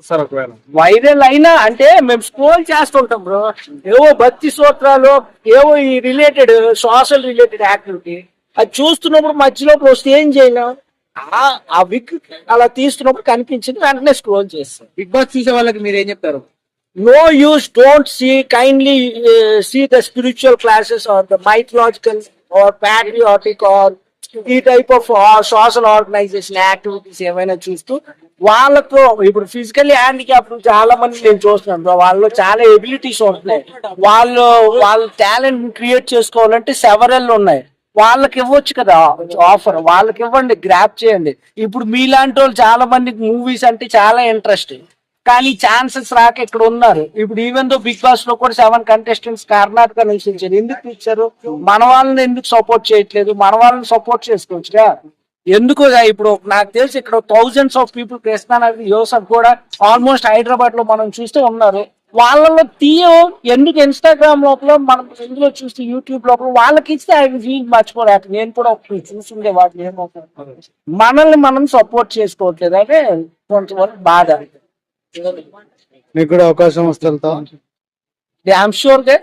Sir ఒకవేళ viral అయినా అంటే మేము స్క్రోల్ చేస్తుంటాం బ్రో, ఏవో భక్తి సూత్రాలు, ఏవో ఈ రిలేటెడ్ సోషల్ రిలేటెడ్ యాక్టివిటీ అది చూస్తున్నప్పుడు మధ్యలో వస్తే ఏం చేయలేం. ఆ విక్ అలా తీస్తున్నప్పుడు కనిపించింది, వెంటనే స్క్రోల్ చేస్తాం. బిగ్ బాస్ చూసే వాళ్ళకి మీరు ఏం చెప్తారు? No use, don't see, kindly see the spiritual classes or the mythological or patriotic or ఈ type of social organization activities ఏమైనా చూస్తూ వాళ్ళతో ఇప్పుడు ఫిజికల్లీ హ్యాండిక్యాప్ చాలా మంది నేను చూస్తున్నాను bro. వాళ్ళు చాలా ఎబిలిటీస్ ఉంటున్నాయి, వాళ్ళ టాలెంట్ క్రియేట్ చేసుకోవాలంటే సెవరల్ ఉన్నాయి, వాళ్ళకి ఇవ్వచ్చు కదా ఆఫర్, వాళ్ళకి ఇవ్వండి, గ్రాప్ చేయండి. ఇప్పుడు మీలాంటి వాళ్ళు చాలా మందికి మూవీస్ అంటే చాలా ఇంట్రెస్ట్, కానీ ఛాన్సెస్ రాక ఇక్కడ ఉన్నారు. ఇప్పుడు ఈవెన్ దో బిగ్ బాస్ లో కూడా 7 కంటెస్టెంట్స్ కర్ణాటక నుంచి ఇచ్చారు. ఎందుకు ఇచ్చారు? మన వాళ్ళని ఎందుకు సపోర్ట్ చేయట్లేదు? మన వాళ్ళని సపోర్ట్ చేసుకోవచ్చుగా. ఎందుకు ఇప్పుడు నాకు తెలిసి ఇక్కడ థౌజండ్స్ ఆఫ్ పీపుల్ కృష్ణానగర్ యువసక్ కూడా ఆల్మోస్ట్ హైదరాబాద్ లో మనం చూస్తే ఉన్నారు. వాళ్ళలో ఎందుకు ఇన్స్టాగ్రామ్ లోపల మనం ఎందులో చూస్తే యూట్యూబ్ లోపల వాళ్ళకి ఇస్తే అవి ఫీల్ మర్చిపోలేక నేను కూడా ఒకటి చూస్తుండే వాటిని ఏమవుతుంది, మనల్ని మనం సపోర్ట్ చేసుకోవట్లేదు అంటే కొంతవరకు బాధ. మీకు కూడా అవకాశం వస్తుందా? I'm sure they